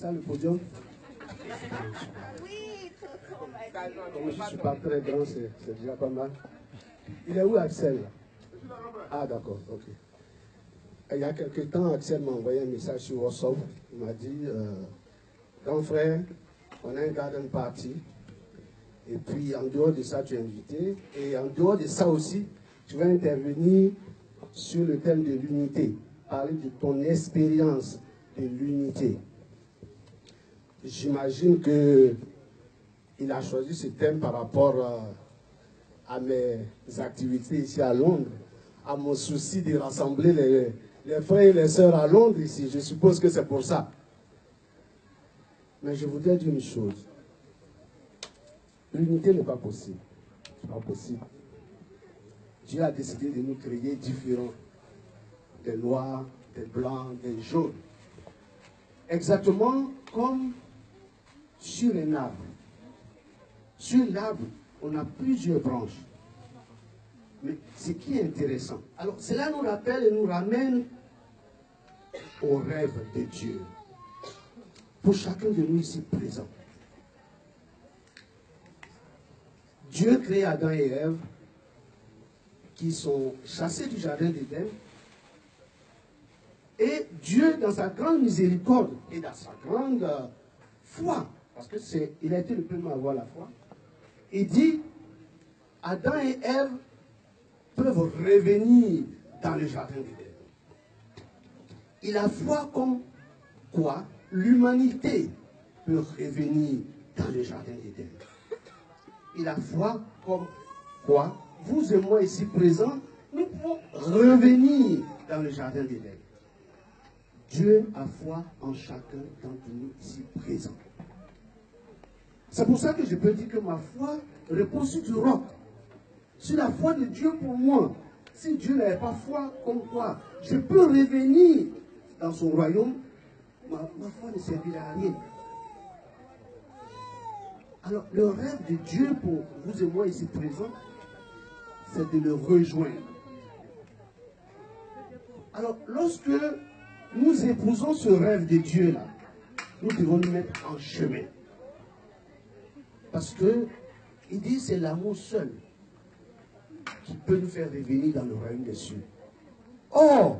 ça le podium? Comme je ne suis pas très grand, c'est déjà pas mal. Il est où Axel? Ah d'accord, ok. Il y a quelques temps, Axel m'a envoyé un message sur WhatsApp. Il m'a dit, grand frère, on a un garden party. Et puis en dehors de ça, tu es invité. Et en dehors de ça aussi, tu vas intervenir sur le thème de l'unité. Parler de ton expérience de l'unité. J'imagine qu'il a choisi ce thème par rapport à mes activités ici à Londres, à mon souci de rassembler les frères et les sœurs à Londres ici. Je suppose que c'est pour ça. Mais je voudrais dire une chose. L'unité n'est pas possible. Ce n'est pas possible. Dieu a décidé de nous créer différents. Des noirs, des blancs, des jaunes. Exactement comme sur un arbre. Sur l'arbre, on a plusieurs branches. Mais ce qui est intéressant, alors cela nous rappelle et nous ramène au rêve de Dieu. Pour chacun de nous ici présent. Dieu crée Adam et Ève qui sont chassés du jardin d'Éden. Et Dieu, dans sa grande miséricorde et dans sa grande foi, parce qu'il a été le premier à avoir la foi, il dit, Adam et Ève peuvent revenir dans le jardin d'Éden. Il a foi comme quoi l'humanité peut revenir dans le jardin d'Éden. Il a foi comme quoi vous et moi ici présents, nous pouvons revenir dans le jardin d'Éden. Dieu a foi en chacun d'entre nous ici présents. C'est pour ça que je peux dire que ma foi repose sur du roc. Sur la foi de Dieu pour moi. Si Dieu n'avait pas foi, comme quoi je peux revenir dans son royaume, ma foi ne servira à rien. Alors, le rêve de Dieu pour vous et moi ici présents, c'est de le rejoindre. Alors, lorsque nous épousons ce rêve de Dieu-là, nous devons nous mettre en chemin. Parce que, il dit, c'est l'amour seul qui peut nous faire revenir dans le royaume des cieux. Or,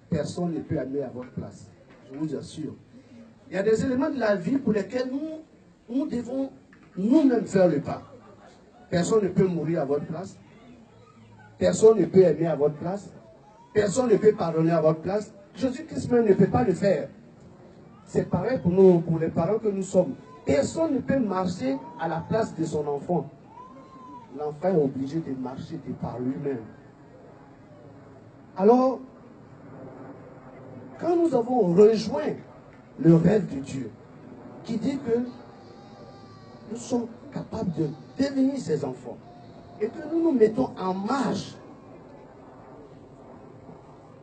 personne ne peut aller à votre place. Je vous assure. Il y a des éléments de la vie pour lesquels nous devons nous-mêmes faire le pas. Personne ne peut mourir à votre place. Personne ne peut aimer à votre place. Personne ne peut pardonner à votre place. Jésus-Christ même ne peut pas le faire. C'est pareil pour nous, pour les parents que nous sommes. Personne ne peut marcher à la place de son enfant. L'enfant est obligé de marcher de par lui-même. Alors, quand nous avons rejoint le rêve de Dieu, qui dit que nous sommes capables de devenir ses enfants, et que nous nous mettons en marche,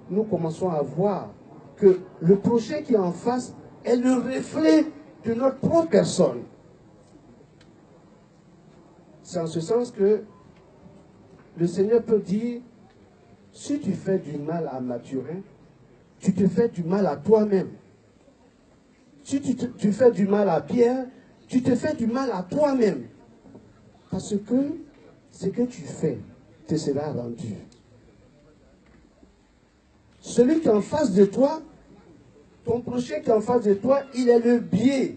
nous commençons à voir que le projet qui est en face est le reflet de notre propre personne. C'est en ce sens que le Seigneur peut dire, si tu fais du mal à Mathurin, tu te fais du mal à toi-même. Si tu fais du mal à Pierre, tu te fais du mal à toi-même. Parce que ce que tu fais te sera rendu. Celui qui est en face de toi, ton prochain qui est en face de toi, il est le biais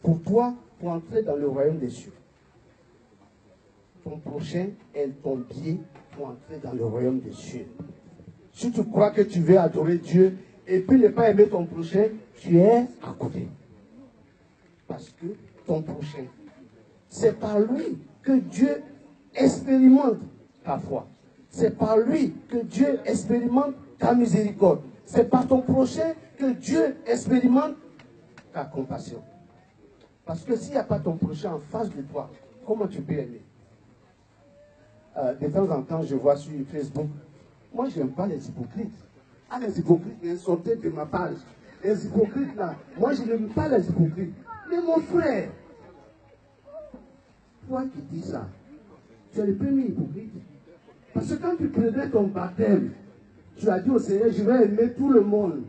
pour toi pour entrer dans le royaume des cieux. Ton prochain est ton biais pour entrer dans le royaume des cieux. Si tu crois que tu veux adorer Dieu et puis ne pas aimer ton prochain, tu es à côté. Parce que ton prochain, c'est par lui que Dieu expérimente ta foi. C'est par lui que Dieu expérimente ta miséricorde. C'est par ton prochain que Dieu expérimente ta compassion. Parce que s'il n'y a pas ton prochain en face de toi, comment tu peux aimer? De temps en temps, je vois sur Facebook, moi je n'aime pas les hypocrites. Ah, les hypocrites, sortez de ma page. Les hypocrites là, moi je n'aime pas les hypocrites. Mais mon frère, toi qui dis ça, tu es le premier hypocrite. Parce que quand tu prenais ton baptême, tu as dit au Seigneur, je vais aimer tout le monde.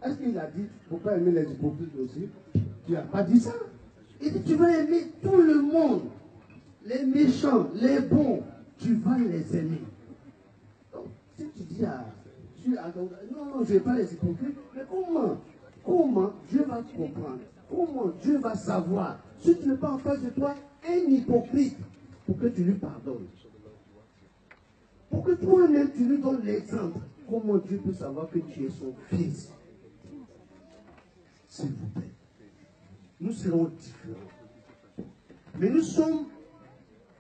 Est-ce qu'il a dit, il ne faut pas aimer les hypocrites aussi? Tu n'as pas dit ça. Il dit, tu vas aimer tout le monde. Les méchants, les bons, tu vas les aimer. Donc, si tu dis non, je ne vais pas les hypocrites, mais comment Dieu va comprendre? Comment Dieu va savoir? Si tu n'es pas en face de toi, un hypocrite, pour que tu lui pardonnes. Pour que toi-même, tu lui donnes l'exemple. Comment Dieu peut savoir que tu es son fils? S'il vous plaît. Nous serons différents. Mais nous sommes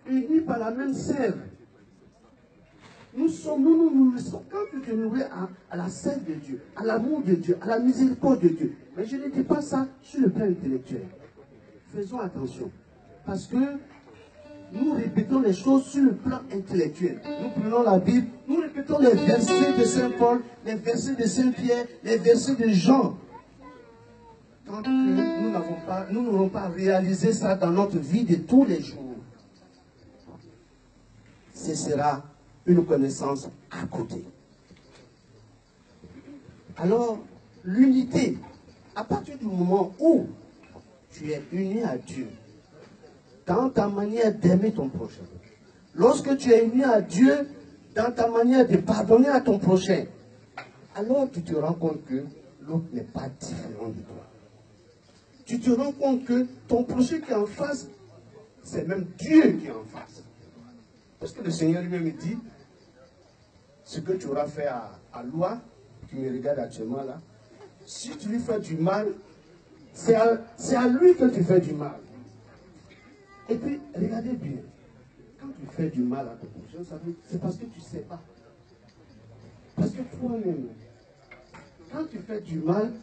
unis par la même sève. Nous nous sommes, quand tu te nourris à la sève de Dieu, à l'amour de Dieu, à la miséricorde de Dieu. Mais je ne dis pas ça sur le plan intellectuel. Faisons attention. Parce que nous répétons les choses sur le plan intellectuel. Nous prenons la Bible, nous répétons les versets de Saint Paul, les versets de Saint Pierre, les versets de Jean. Tant que nous n'aurons pas réalisé ça dans notre vie de tous les jours, ce sera une connaissance à côté. Alors, l'unité, à partir du moment où tu es uni à Dieu, dans ta manière d'aimer ton prochain, lorsque tu es uni à Dieu, dans ta manière de pardonner à ton prochain, alors tu te rends compte que l'autre n'est pas différent de toi. Tu te rends compte que ton prochain qui est en face, c'est même Dieu qui est en face. Parce que le Seigneur lui-même dit, ce que tu auras fait à Loa, qui me regarde actuellement là, si tu lui fais du mal, c'est à lui que tu fais du mal. Et puis, regardez bien, quand tu fais du mal à ton prochain, c'est parce que tu ne sais pas. Parce que toi-même, quand tu fais du mal,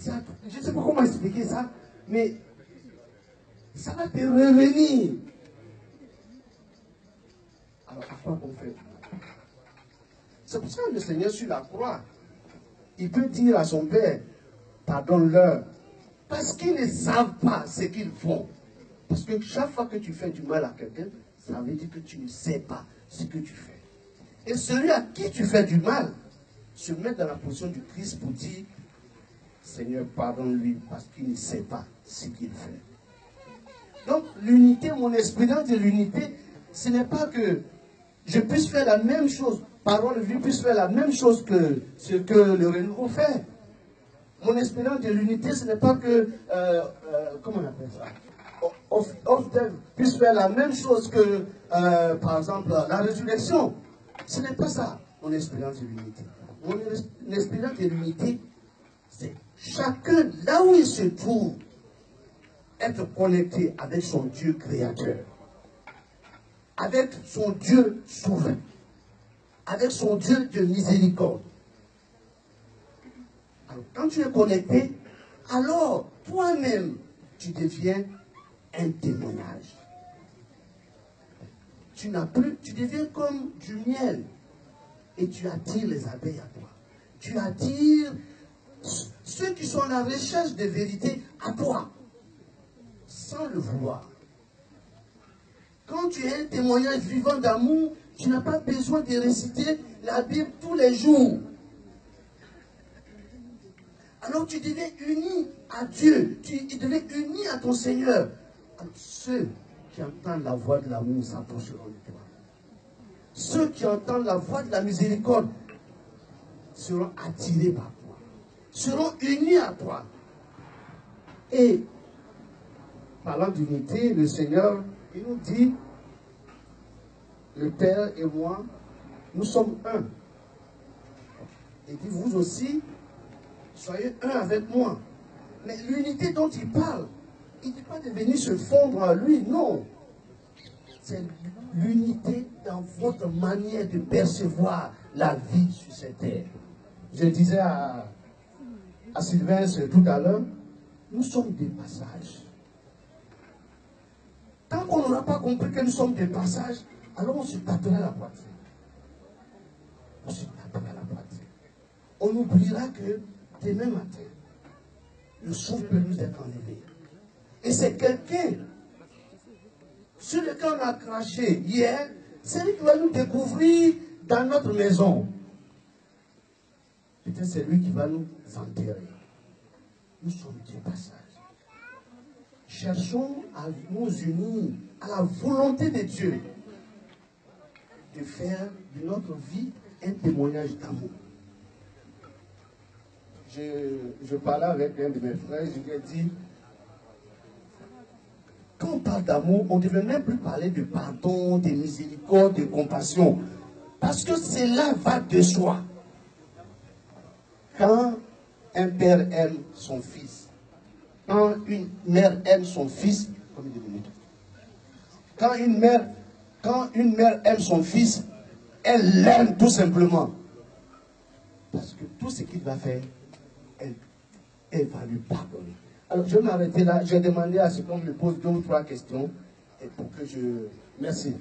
je ne sais pas comment expliquer ça, mais ça va te revenir. Alors, à quoi on fait du mal? C'est pour ça que le Seigneur sur la croix, il peut dire à son Père, pardonne-leur, parce qu'ils ne savent pas ce qu'ils font. Parce que chaque fois que tu fais du mal à quelqu'un, ça veut dire que tu ne sais pas ce que tu fais. Et celui à qui tu fais du mal, se met dans la position du Christ pour dire, Seigneur, pardonne-lui parce qu'il ne sait pas ce qu'il fait. Donc, l'unité, mon expérience de l'unité, ce n'est pas que je puisse faire la même chose, parole de vie puisse faire la même chose que ce que le renouveau fait. Mon expérience de l'unité, ce n'est pas que, comment on appelle ça, Often puisse faire la même chose que, par exemple, la résurrection. Ce n'est pas ça, mon expérience de l'unité. Mon expérience de l'unité, c'est chacun, là où il se trouve, être connecté avec son Dieu créateur, avec son Dieu souverain, avec son Dieu de miséricorde. Alors, quand tu es connecté, alors toi-même, tu deviens un témoignage. Tu deviens comme du miel et tu attires les abeilles à toi. Tu attires ceux qui sont à la recherche de vérité à toi, sans le vouloir. Quand tu es un témoignage vivant d'amour, tu n'as pas besoin de réciter la Bible tous les jours. Alors tu deviens uni à Dieu, tu deviens uni à ton Seigneur. Alors, ceux qui entendent la voix de l'amour s'approcheront de toi. Ceux qui entendent la voix de la miséricorde seront attirés par toi, seront unis à toi. Et parlant d'unité, le Seigneur, il nous dit, le Père et moi, nous sommes un. Et dit, vous aussi, soyez un avec moi. Mais l'unité dont il parle, il ne dit pas de venir se fondre à lui, non. C'est l'unité dans votre manière de percevoir la vie sur cette terre. Je disais à Sylvain tout à l'heure, nous sommes des passages. Tant qu'on n'aura pas compris que nous sommes des passages, alors on se battra la poitrine. On se battra la poitrine. On oubliera que demain matin, le souffle peut nous être enlevé. Et c'est quelqu'un sur lequel on a craché hier, c'est lui qui va nous découvrir dans notre maison. Peut-être c'est lui qui va nous enterrer. nous sommes du passage. Cherchons à nous unir à la volonté de Dieu de faire de notre vie un témoignage d'amour. Je parlais avec un de mes frères, je lui ai dit, quand on parle d'amour, on ne devrait même plus parler de pardon, de miséricorde, de compassion. Parce que cela va de soi. Quand un père aime son fils, quand une mère aime son fils, combien de minutes? Quand une mère aime son fils, elle l'aime tout simplement. Parce que tout ce qu'il va faire, elle va lui pardonner. Alors, je vais m'arrêter là. J'ai demandé à ce qu'on me pose 2 ou 3 questions. Et pour que je... Merci.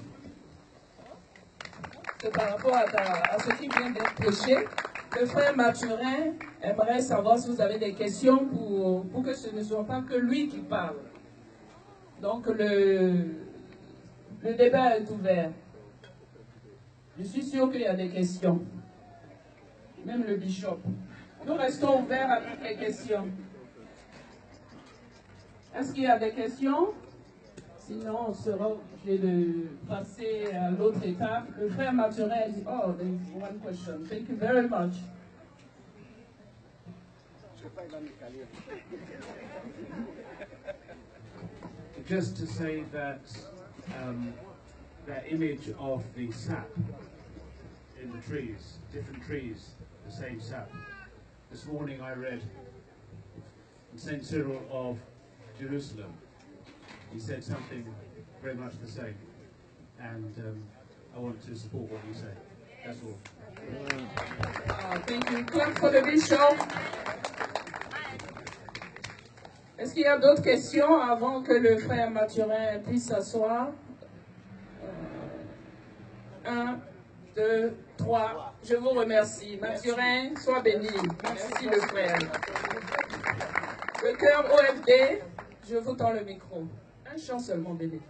C'est par rapport à ce qui vient d'être prêché. Le frère Mathurin aimerait savoir si vous avez des questions pour que ce ne soit pas que lui qui parle. Donc, le débat est ouvert. Je suis sûr qu'il y a des questions. Même le bishop. Nous restons ouverts à toutes les questions. Est-ce qu'il y a des questions? Sinon, on sera obligé de passer à l'autre étape. Le frère Mathurin dit, oh, there is one question. Thank you very much. Just to say that that image of the sap in the trees, different trees, the same sap. This morning I read in St. Cyril of Jerusalem. He said something very much the same, and I want to support what you say. That's all. Thank you. Clap for the bishop. Est-ce qu'il y a d'autres questions avant que le frère Mathurin puisse s'asseoir? 1, 2, 3. Je vous remercie. Mathurin, sois béni. Merci le frère. Le cœur OFD, je vous tends le micro. Un chant seulement, bébé.